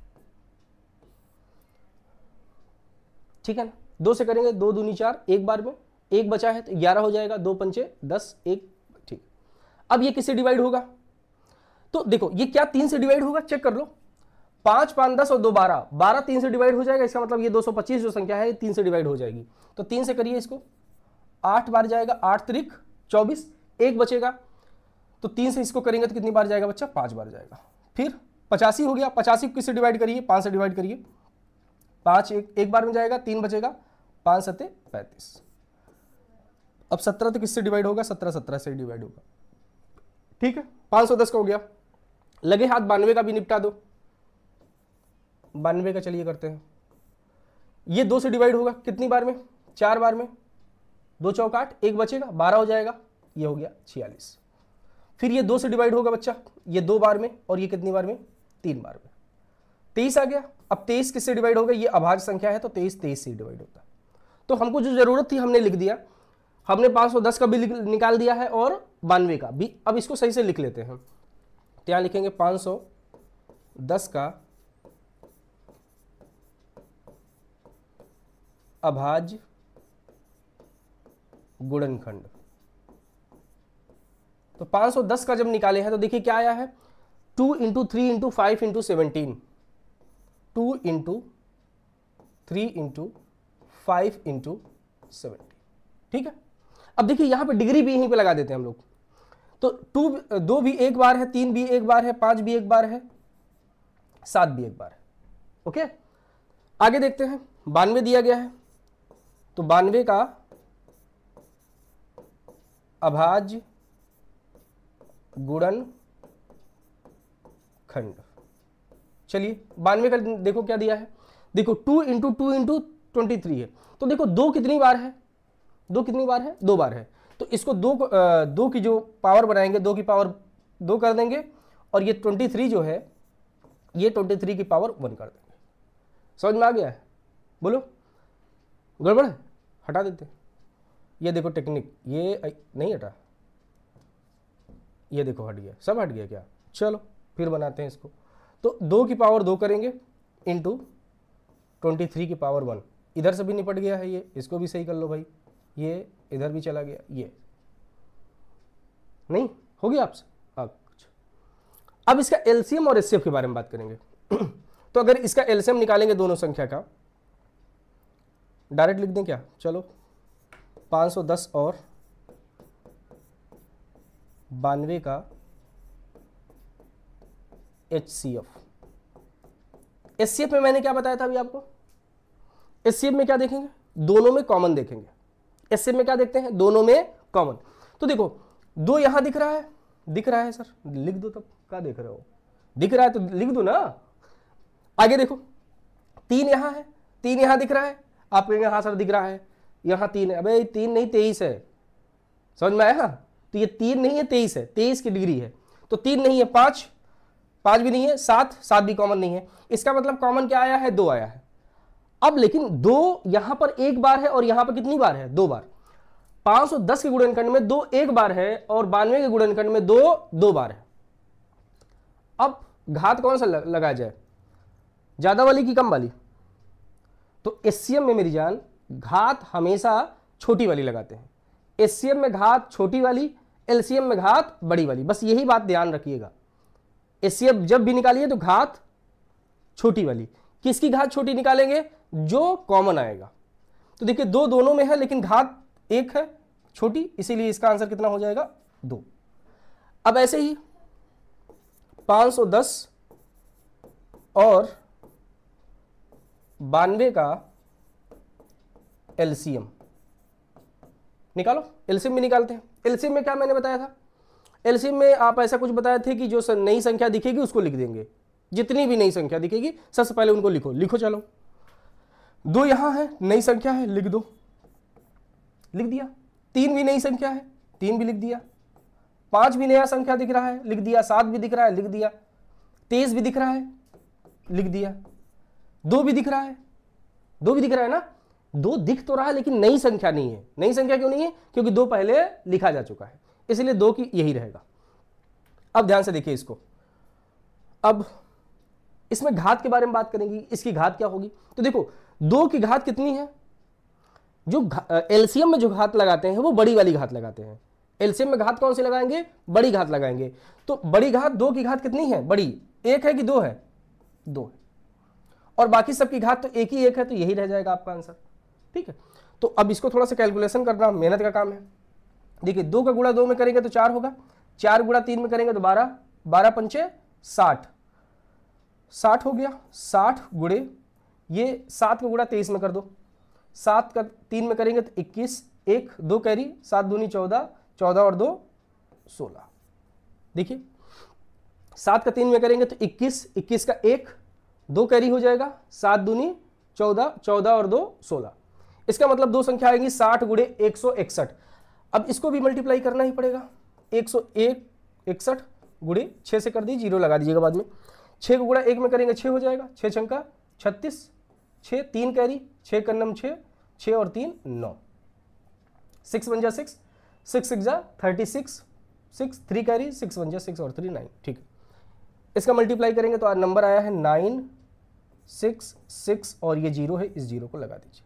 ठीक है ना, 2 से करेंगे 2 दूनी 4, 1 बार में, 1 बचा है तो 11 हो जाएगा, 2 पंचे 10, 1। ठीक, अब ये किससे डिवाइड होगा? तो देखो ये क्या 3 से डिवाइड होगा, चेक कर लो। 5 5 10 और 2 12, 12 3 से डिवाइड हो जाएगा। इसका मतलब ये 225 जो संख्या है 3 से डिवाइड हो जाएगी। तो 3 से करिए इसको, 8 बार जाएगा, 8 त्रिक 24, 1 बचेगा। तो 3 से इसको करेंगे तो कितनी बार जाएगा बच्चा, 5 बार जाएगा। फिर 85 हो गया, 85 को किससे डिवाइड करिए, 5 से डिवाइड करिए, 5 एक बार में जाएगा, 3 बचेगा, 5 7 35। अब 17 तो किससे डिवाइड होगा, 17 से डिवाइड होगा। ठीक है, 510 का हो गया। लगे हाथ 92 का भी निपटा दो। 92 का चलिए करते हैं। ये 2 से डिवाइड होगा कितनी बार में, 4 बार में, 2 चौक 8, 1 बचेगा, 12 हो जाएगा, ये हो गया 46। फिर ये 2 से डिवाइड होगा बच्चा, ये 2 बार में, और ये कितनी बार में, 3 बार में, 23 आ गया। अब 23 किससे डिवाइड होगा, ये अभाज्य संख्या है तो 23 से डिवाइड होता है। तो हमको जो जरूरत थी हमने लिख दिया। हमने 510 का भी निकाल दिया है और 92 का भी। अब इसको सही से लिख लेते हैं। तो यहां लिखेंगे 510 का अभाज्य गुणनखंड। तो 510 का जब निकाले हैं तो देखिए क्या आया है, 2 × 3 × 5 × 17, 2 × 3 × 5 × 17। ठीक है, अब देखिए यहां पे डिग्री भी यहीं पे लगा देते हैं हम लोग। तो 2 भी एक बार है, 3 भी एक बार है, 5 भी एक बार है, 7 भी एक बार है। ओके, आगे देखते हैं। 92 दिया गया है, तो 92 का अभाज्य गुणनखंड। चलिए 92 का देखो क्या दिया है, देखो 2 × 2 × 23 है। तो देखो 2 कितनी बार है, 2 कितनी बार है, 2 बार है। तो इसको 2 की जो पावर बनाएंगे, 2 की पावर 2 कर देंगे, और ये 23 जो है ये 23 की पावर 1 कर देंगे। समझ में आ गया है? बोलो गड़बड़ है, हटा देते। ये देखो टेक्निक, ये नहीं हटा, ये देखो हट गया, सब हट गया क्या। चलो फिर बनाते हैं इसको। तो 2 की पावर 2 करेंगे इंटू 23 की पावर 1, इधर से भी निपट गया है ये, इसको भी सही कर लो भाई, ये इधर भी चला गया, ये नहीं हो गया आपसे। अब इसका एलसीएम और एचसीएफ के बारे में बात करेंगे। तो अगर इसका एलसीएम निकालेंगे दोनों संख्या का, डायरेक्ट लिख दें क्या, चलो 510 और 92 का एचसीएफ। एचसीएफ में मैंने क्या बताया था अभी आपको, एचसीएफ में क्या देखेंगे, दोनों में कॉमन देखेंगे। एचसीएफ में क्या देखते हैं, दोनों में कॉमन। तो देखो 2 यहां दिख रहा है सर, लिख दो, तब क्या देख रहे हो, दिख रहा है तो लिख दो ना। आगे देखो 3 यहां है, 3 यहां दिख रहा है, आप कहेंगे हाँ सर दिख रहा है, यहां 3 है, अबे 3 नहीं 23 है, समझ में आया। तो ये 3 नहीं है 23 है, 23 की डिग्री है। तो 3 नहीं है 5, 5 भी नहीं है, 7 भी कॉमन नहीं है। इसका मतलब कॉमन क्या आया है, 2 आया है। अब लेकिन 2 यहां पर एक बार है और यहां पर कितनी बार है, 2 बार। 510 के गुणनखंड में 2 एक बार है और 92 के गुणनखंड में 2 बार है। अब घात कौन सा लगाया जाए, ज्यादा वाली की कम वाली। तो एचसीएम में मेरी जान घात हमेशा छोटी वाली लगाते हैं, एचसीएम में घात छोटी वाली, एलसीएम में घात बड़ी वाली, बस यही बात ध्यान रखिएगा। एचसीएफ जब भी निकालिए तो घात छोटी वाली। किसकी घात छोटी निकालेंगे, जो कॉमन आएगा। तो देखिए 2 दोनों में है लेकिन घात 1 है छोटी, इसीलिए इसका आंसर कितना हो जाएगा, 2। अब ऐसे ही 510 और 92 का एलसीएम निकालो। एलसीएम भी निकालते हैं। एलसीएम में क्या मैंने बताया था, एलसीएम में आप ऐसा कुछ बताए थे कि जो नई संख्या दिखेगी उसको लिख देंगे, जितनी भी नई संख्या दिखेगी सबसे पहले उनको लिखो। चलो 2 यहां है, नई संख्या है, लिख दो, लिख दिया। 3 भी नई संख्या है, 3 भी लिख दिया। 5 भी नया संख्या दिख रहा है, लिख दिया। 7 भी दिख रहा है, लिख दिया। 23 भी दिख रहा है, लिख दिया। 2 भी दिख रहा है, 2 भी दिख रहा है ना, 2 दिख तो रहा है लेकिन नई संख्या नहीं है। नई संख्या क्यों नहीं है, क्योंकि 2 पहले लिखा जा चुका है, इसलिए 2 की यही रहेगा। अब ध्यान से देखिए इसको, अब इसमें घात के बारे में बात करेंगे, इसकी घात क्या होगी। तो देखो 2 की घात कितनी है, जो एलसीएम में जो घात लगाते हैं वो बड़ी वाली घात लगाते हैं। एलसीएम में घात कौन सी लगाएंगे, बड़ी घात लगाएंगे। तो बड़ी घात 2 की घात कितनी है, बड़ी 1 है कि 2 है, 2 है। और बाकी सबकी घात तो एक ही 1 है, तो यही रह जाएगा आपका आंसर। ठीक है, तो अब इसको थोड़ा सा कैलकुलेशन करना मेहनत का काम है। देखिए 2 का गुणा 2 में करेंगे तो 4 होगा, 4 गुणा 3 में करेंगे तो 12, 12 पंचे 60, 60 हो गया। 60 गुणे ये 7 का गुणा 23 में कर दो, 7 का 3 में करेंगे तो 21, 1 2 कैरी, 7 दूनी 14, 14 और 2 16। देखिए 7 का 3 में करेंगे तो 21, 21 का 1 2 कैरी हो जाएगा, 7 दूनी 14, 14 और 2 16। इसका मतलब 2 संख्या आएंगी 60 गुणे 161। अब इसको भी मल्टीप्लाई करना ही पड़ेगा, 161 गुणे 6 से कर दी, 0 लगा दीजिएगा बाद में। 6 को गुणा 1 में करेंगे 6 हो जाएगा, 6 छंका 36, 6 3 कैरी, 6 कन्नम 6, 6 और 3 9, 6 1 जा 6, 6 6 जा 36, 6 3 कैरी, 6 1 जा 6 और 3 9। ठीक है, इसका मल्टीप्लाई करेंगे तो नंबर आया है 9 6 6 और ये 0 है, इस 0 को लगा दीजिए।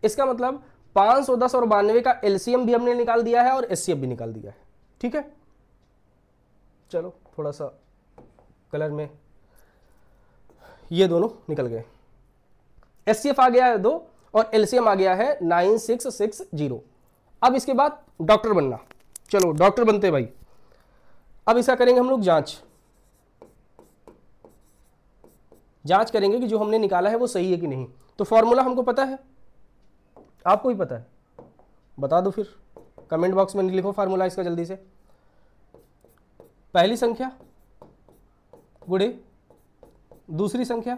इसका मतलब 510 और 92 का एलसीएम भी हमने निकाल दिया है और एचसीएफ भी निकाल दिया है। ठीक है, चलो थोड़ा सा कलर में, ये दोनों निकल गए। एचसीएफ आ गया है 2 और एलसीएम आ गया है 9660। अब इसके बाद डॉक्टर बनना, चलो डॉक्टर बनते भाई। अब इसका करेंगे हम लोग जांच करेंगे कि जो हमने निकाला है वो सही है कि नहीं। तो फॉर्मूला हमको पता है, आपको ही पता है, बता दो फिर, कमेंट बॉक्स में लिखो फार्मूला इसका जल्दी से। पहली संख्या गुणे दूसरी संख्या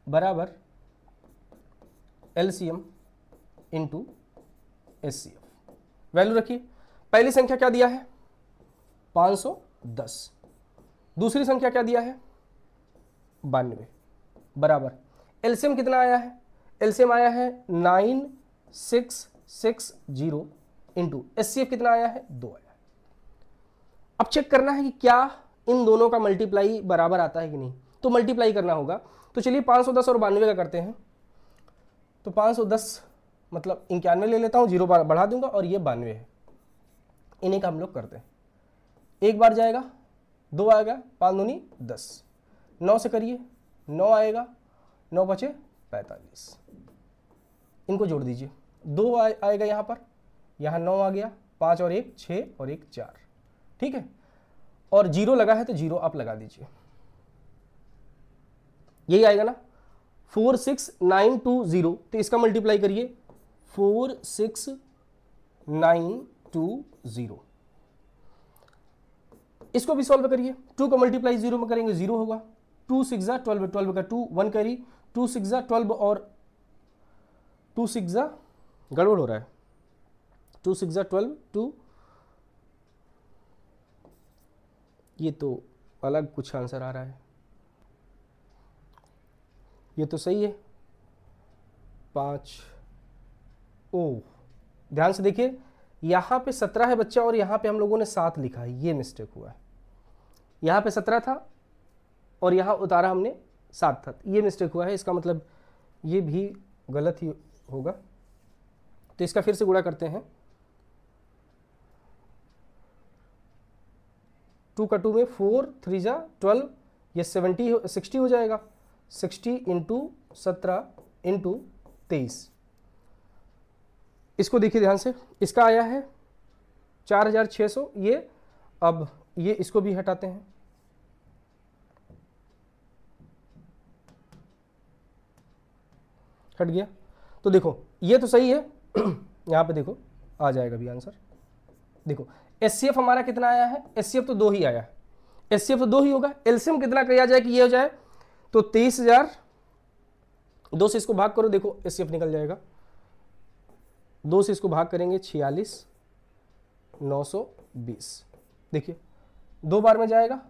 बराबर एलसीएम इंटू एचसीएफ। वैल्यू रखिए, पहली संख्या क्या दिया है 510, दूसरी संख्या क्या दिया है 92, बराबर एलसीएम कितना आया है, एलसीएम आया है 9660 इंटू एचसीएफ कितना आया है 2 आया है। अब चेक करना है कि क्या इन दोनों का मल्टीप्लाई बराबर आता है कि नहीं, तो मल्टीप्लाई करना होगा। तो चलिए 510 और 92 का करते हैं। तो 510 मतलब 91 ले लेता हूँ, 0 बढ़ा दूंगा और ये 92 है। इन्हीं का हम लोग करते हैं। एक बार जाएगा, 2 आएगा, 5 दूनी 10, 9 से करिए, 9 आएगा, 9 बचे 45, इनको जोड़ दीजिए। 2 आएगा यहाँ पर, यहाँ 9 आ गया, 5 और 1 6 और 1 4, ठीक है। और 0 लगा है तो 0 आप लगा दीजिए, यही आएगा ना 46920। तो इसका मल्टीप्लाई करिए 46920, इसको भी सॉल्व करिए। 2 का मल्टीप्लाई 0 में करेंगे 0 होगा, 2 6 12, 12 का 2 1 करी, 2 6 12 और 2 6 गड़बड़ हो रहा है, 2 6 12 2, ये तो अलग कुछ आंसर आ रहा है, ये तो सही है 5। ओ ध्यान से देखिए, यहाँ पे 17 है बच्चा और यहाँ पे हम लोगों ने 7 लिखा है, ये मिस्टेक हुआ है। यहाँ पे 17 था और यहाँ उतारा हमने 7 था, ये मिस्टेक हुआ है। इसका मतलब ये भी गलत ही होगा। तो इसका फिर से गुणा करते हैं। 2 का 2 में 4 3 12, ये 60 हो जाएगा। 60 इंटू 17 इंटू 23, इसको देखिए ध्यान से, इसका आया है 4600। ये अब ये इसको भी हटाते हैं, हट गया। तो देखो ये तो सही है, यहां पे देखो आ जाएगा भी आंसर। देखो एचसीएफ हमारा कितना आया है, एचसीएफ तो 2 ही आया है, एचसीएफ तो 2 ही होगा। एलसीएम कितना किया जाए कि ये हो जाए, तो 23,000, 2 से इसको भाग करो, देखो एचसीएफ निकल जाएगा। 2 से इसको भाग करेंगे 46,920, देखिए 2 बार में जाएगा,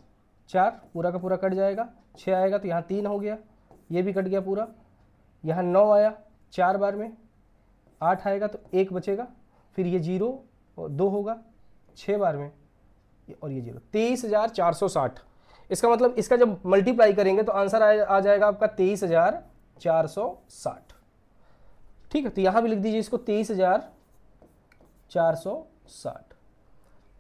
4 पूरा का पूरा कट जाएगा, 6 आएगा तो यहाँ 3 हो गया, ये भी कट गया पूरा, यहाँ 9 आया 4 बार में, 8 आएगा तो 1 बचेगा, फिर ये 0 और 2 होगा 6 बार में, और ये 0, 23,460। इसका मतलब इसका जब मल्टीप्लाई करेंगे तो आंसर आ जाएगा आपका 23,460, ठीक है। तो यहां भी लिख दीजिए इसको 23,460।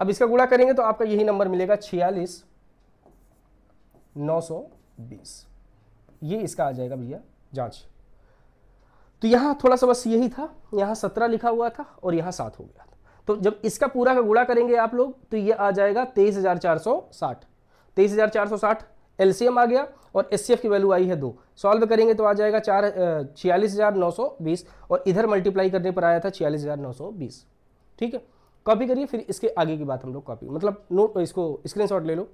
अब इसका गुणा करेंगे तो आपका यही नंबर मिलेगा 46,920, ये इसका आ जाएगा भैया जांच। तो यहां थोड़ा सा बस यही था, यहां 17 लिखा हुआ था और यहां 7 हो गया था। तो जब इसका पूरा का गुणा करेंगे आप लोग तो ये आ जाएगा 23,460। 23,460 एलसीएम आ गया और एचसीएफ की वैल्यू आई है 2, सॉल्व करेंगे तो आ जाएगा 46,920, और इधर मल्टीप्लाई करने पर आया था 46,920, ठीक है। कॉपी करिए, फिर इसके आगे की बात हम लोग कॉपी मतलब नोट, इसको स्क्रीनशॉट ले लो।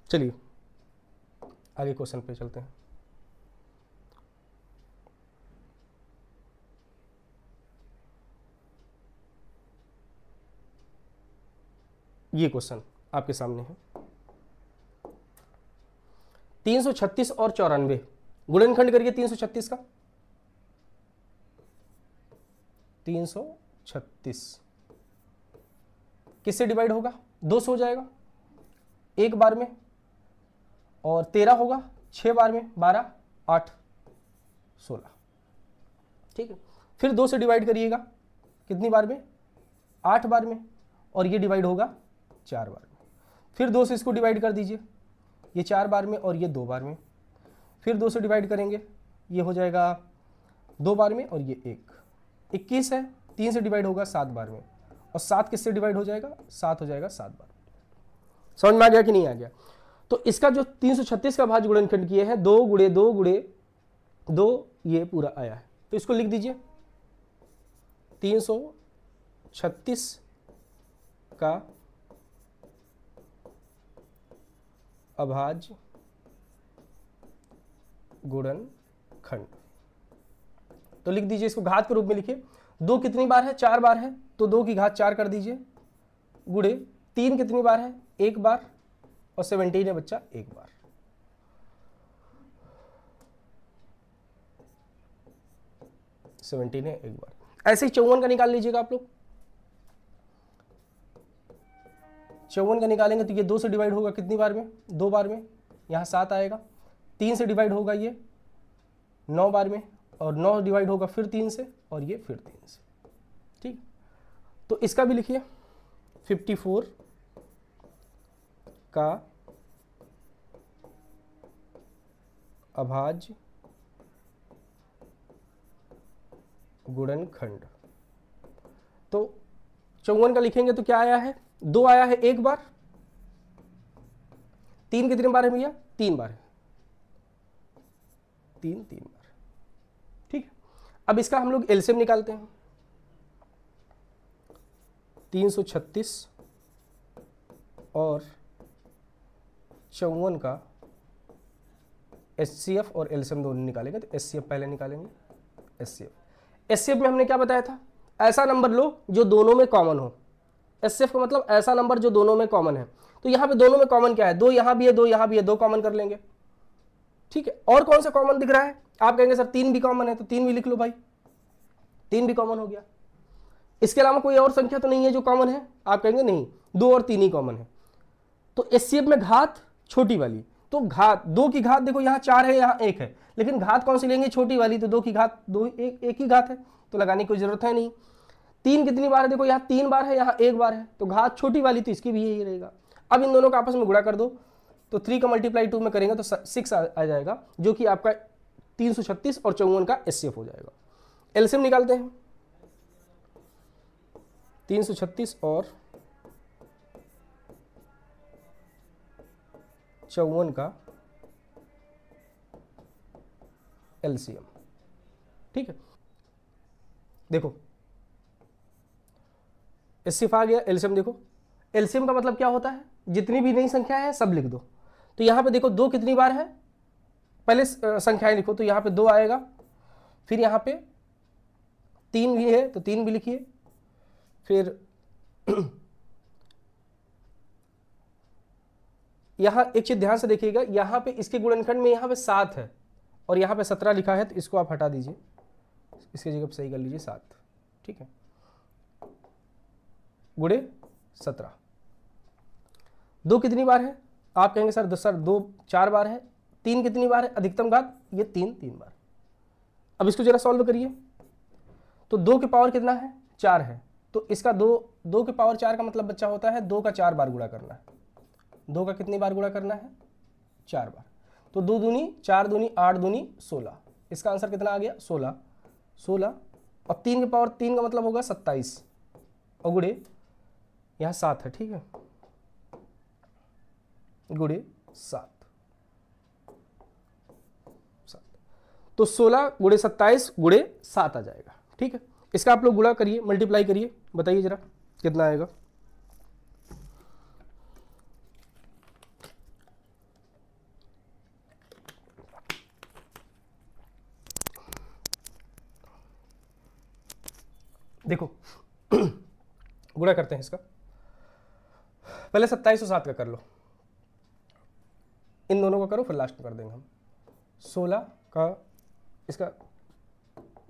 चलिए आगे क्वेश्चन पे चलते हैं। ये क्वेश्चन आपके सामने है, 336 और 94 गुणनखंड करिए 336 का। 336 किससे डिवाइड होगा, 2 से हो जाएगा 1 बार में, और 13 होगा 6 बार में, 12 8 16, ठीक है। फिर 2 से डिवाइड करिएगा कितनी बार में, 8 बार में, और ये डिवाइड होगा 4 बार में। फिर 2 से इसको डिवाइड कर दीजिए, ये 4 बार में और ये 2 बार में। फिर 2 से डिवाइड करेंगे, ये हो जाएगा 2 बार में और ये 21 है। 3 से डिवाइड होगा 7 बार में, और 7 किससे डिवाइड हो जाएगा, 7 हो जाएगा 7 बार। समझ में आ गया कि नहीं आ गया। तो इसका जो 336 का भाज्य गुणनखंड किए हैं 2 गुणे 2 गुणे 2, ये पूरा आया है। तो इसको लिख दीजिए 336 का अभाज्य गुणनखंड। तो लिख दीजिए, इसको घात के रूप में लिखिए। 2 कितनी बार है, 4 बार है, तो 2 की घात 4 कर दीजिए, गुणे 3 कितनी बार है? एक बार, और 17 है बच्चा एक बार। सेवनटीन है एक बार। ऐसे ही 54 का निकाल लीजिएगा आप लोग। 54 का निकालेंगे तो ये 2 से डिवाइड होगा कितनी बार में? 2 बार में, यहाँ 7 आएगा। 3 से डिवाइड होगा ये 9 बार में, और 9 डिवाइड होगा फिर 3 से, और ये फिर 3 से। ठीक, तो इसका भी लिखिए 54 का अभाज्य गुणनखंड। तो 54 का लिखेंगे तो क्या आया है? 2 आया है एक बार। 3 कितने बार है भैया? 3 बार है। 3 बार। ठीक है, अब इसका हम लोग एलसीएम निकालते हैं। 336 और 54 का एचसीएफ और एलसीएम दोनों निकालेंगे। तो एचसीएफ पहले निकालेंगे। एचसीएफ में हमने क्या बताया था? ऐसा नंबर लो जो दोनों में कॉमन हो। एचसीएफ का मतलब ऐसा नंबर जो दोनों में कॉमन है। तो यहां पे दोनों में कॉमन क्या है? 2 यहां भी है, 2 यहां भी है, 2 कॉमन कर लेंगे। ठीक है, और कौन सा कॉमन दिख रहा है? आप कहेंगे सर 3 भी कॉमन है, तो 3 भी लिख लो भाई, 3 भी कॉमन हो गया। इसके अलावा कोई और संख्या तो नहीं है जो कॉमन है? आप कहेंगे नहीं, 2 और 3 ही कॉमन है। तो एचसीएफ में घात छोटी वाली, तो घात 2 की घात देखो यहाँ 4 है, यहाँ 1 है, लेकिन घात कौन सी लेंगे? छोटी वाली। तो 2 की घात 2 एक ही घात है, तो लगाने की कोई जरूरत है नहीं। 3 कितनी बार है? देखो यहाँ 3 बार है, यहाँ 1 बार है, तो घात छोटी वाली, तो इसकी भी यही रहेगा। अब इन दोनों का आपस में गुणा कर दो, तो 3 का मल्टीप्लाई 2 में करेंगे तो 6 आ जाएगा, जो कि आपका 336 और 54 का एचसीएफ हो जाएगा। एलसीएम निकालते हैं। 336 और 54 का एलसीएम। ठीक है, देखो एचसीएफ आ गया, एलसीएम देखो। एलसीएम का मतलब क्या होता है? जितनी भी नई संख्या है सब लिख दो। तो यहां पे देखो 2 कितनी बार है? पहले संख्याएं लिखो, तो यहां पे 2 आएगा, फिर यहां पे 3 भी है तो 3 भी लिखिए, फिर यहां एक चीज ध्यान से देखिएगा, यहां पे इसके गुणनखंड में यहां पे 7 है और यहां पे 17 लिखा है, तो इसको आप हटा दीजिए, इसकी जगह पे सही कर लीजिए 7। ठीक है, गुणे 17। 2 कितनी बार है? आप कहेंगे सर 2 4 बार है। 3 कितनी बार है? अधिकतम घात ये 3 बार। अब इसको जरा सॉल्व करिए, तो 2 के पावर कितना है? 4 है, तो इसका 2 के पावर 4 का मतलब बच्चा होता है 2 का 4 बार गुणा करना है। 2 का कितनी बार गुणा करना है? 4 बार। तो 2 दूनी 4 दूनी 8 दूनी 16। इसका आंसर कितना आ गया? 16। और 3 के पावर 3 का मतलब होगा 27, और गुणे यहाँ 7 है। ठीक है, गुणे 7। तो 16 गुणे 27 गुणे 7 आ जाएगा। ठीक है, इसका आप लोग गुणा करिए, मल्टीप्लाई करिए, बताइए जरा कितना आएगा। देखो गुणा करते हैं इसका, पहले 27 और 7 का कर लो, इन दोनों का करो, फिर लास्ट में कर देंगे हम। 16 का इसका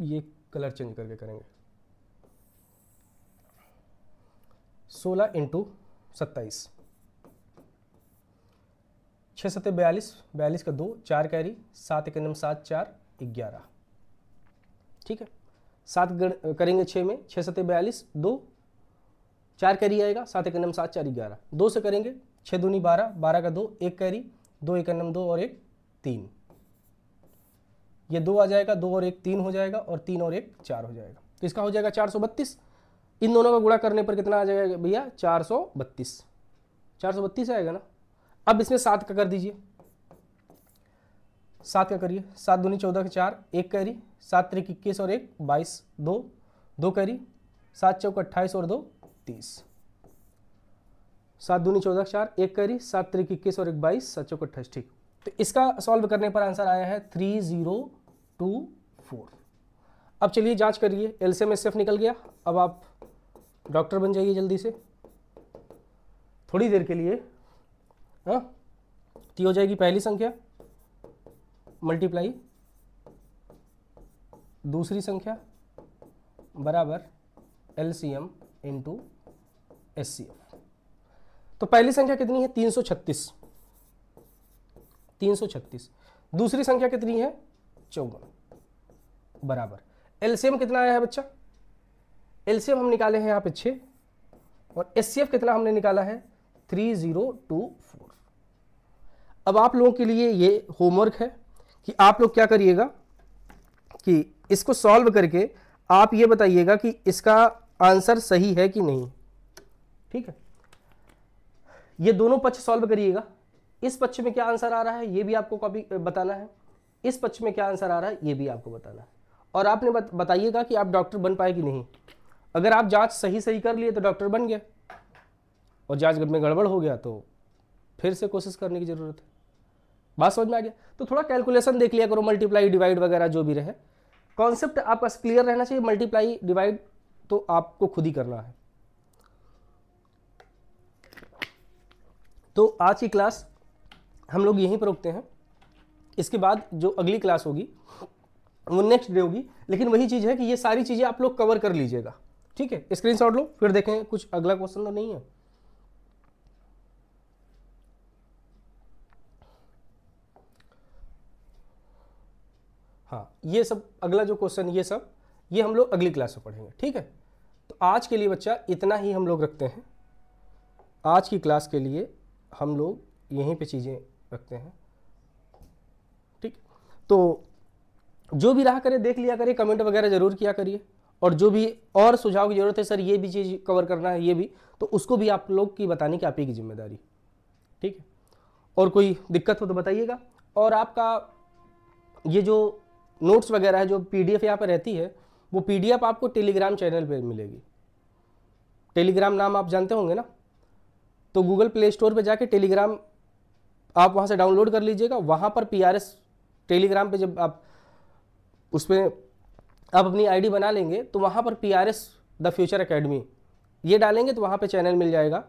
ये कलर चेंज करके करेंगे। 16 इंटू 27, 6 7 42, 42 का 2, 4 कैरी, 7 1 7 4 11। ठीक है, 7 करेंगे 6 में, 6 7 42, 2 4 कैरी आएगा, 7 1 7 4 11। 2 से करेंगे 6 दूनी 12, 12 का 2, 1 कैरी, 2 1 2 और 1 3, ये 2 आ जाएगा, 2 और 1 3 हो जाएगा, और 3 और 1 4 हो जाएगा। तो इसका हो जाएगा 432। इन दोनों का गुणा करने पर कितना आ जाएगा भैया? 432। 432 आएगा ना। अब इसमें 7 का कर दीजिए, 7 का करिए। 7 दूनी 14 के 4, 1 कैरी, 7 3 21 और 1 22, 2 कैरी, 7 चौक 28 और 2 30। 7 दूनी 14 के 4, 1 कैरी, 7 3 21 और 1 22, 7 चौक 28। ठीक, तो इसका सॉल्व करने पर आंसर आया है 3024। अब चलिए जांच करिए, एलसीएम एचसीएफ निकल गया। अब आप डॉक्टर बन जाइए जल्दी से। थोड़ी देर के लिए, हाँ, तो हो जाएगी पहली संख्या मल्टीप्लाई दूसरी संख्या बराबर LCM इंटू SCF। तो पहली संख्या कितनी है 336, 336। दूसरी संख्या कितनी है 54 बराबर LCM कितना आया है बच्चा, LCM हम निकाले हैं यहाँ पे 6 और SCF कितना हमने निकाला है 3024। अब आप लोगों के लिए ये होमवर्क है कि आप लोग क्या करिएगा कि इसको सॉल्व करके आप ये बताइएगा कि इसका आंसर सही है कि नहीं। ठीक है, ये दोनों पक्ष सॉल्व करिएगा। इस पक्ष में क्या आंसर आ रहा है ये भी आपको कॉपी बताना है, इस पक्ष में क्या आंसर आ रहा है ये भी आपको बताना है, और आपने बताइएगा कि आप डॉक्टर बन पाए कि नहीं। अगर आप जांच सही सही कर लिए तो डॉक्टर बन गए, और जांच में गड़बड़ हो गया तो फिर से कोशिश करने की जरूरत है। बात समझ में आ गया? तो थोड़ा कैलकुलेशन देख लिया करो, मल्टीप्लाई डिवाइड वगैरह जो भी रहे, कॉन्सेप्ट आपका क्लियर रहना चाहिए। मल्टीप्लाई डिवाइड तो आपको खुद ही करना है। तो आज की क्लास हम लोग यहीं पर रोकते हैं। इसके बाद जो अगली क्लास होगी वो नेक्स्ट डे होगी, लेकिन वही चीज़ है कि ये सारी चीज़ें आप लोग कवर कर लीजिएगा। ठीक है, स्क्रीनशॉट लो, फिर देखें कुछ अगला क्वेश्चन तो नहीं है। हाँ, ये सब अगला जो क्वेश्चन ये हम लोग अगली क्लास में पढ़ेंगे। ठीक है, तो आज के लिए बच्चा इतना ही हम लोग रखते हैं। आज की क्लास के लिए हम लोग यहीं पे चीज़ें रखते हैं। ठीक, तो जो भी रहा करे देख लिया करिए, कमेंट वगैरह जरूर किया करिए, और जो भी और सुझाव की जरूरत है सर ये भी चीज़ कवर करना है ये भी, तो उसको भी आप लोग की बताने की आप ही की जिम्मेदारी। ठीक है, और कोई दिक्कत हो तो बताइएगा। और आपका ये जो नोट्स वगैरह है, जो PDF यहाँ पर रहती है, वो PDF आपको टेलीग्राम चैनल पे मिलेगी। टेलीग्राम नाम आप जानते होंगे ना, तो गूगल प्ले स्टोर पे जाके टेलीग्राम आप वहाँ से डाउनलोड कर लीजिएगा। वहाँ पर PRS टेलीग्राम पे जब आप उसमें आप अपनी ID बना लेंगे तो वहाँ पर PRS द फ्यूचर एकेडमी ये डालेंगे तो वहाँ पे चैनल मिल जाएगा,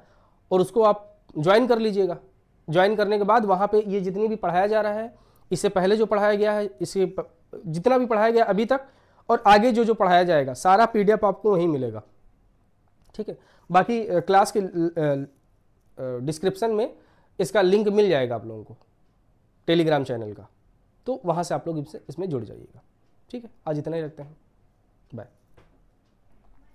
और उसको आप ज्वाइन कर लीजिएगा। ज्वाइन करने के बाद वहाँ पे ये जितनी भी पढ़ाया जा रहा है, इससे पहले जो पढ़ाया गया है, इससे जितना भी पढ़ाया गया अभी तक और आगे जो पढ़ाया जाएगा, सारा PDF आपको वहीं मिलेगा। ठीक है, बाकी क्लास के डिस्क्रिप्शन में इसका लिंक मिल जाएगा आप लोगों को टेलीग्राम चैनल का, तो वहाँ से आप लोग इसमें जुड़ जाइएगा। ठीक है, आज इतना ही रखते हैं, बाय।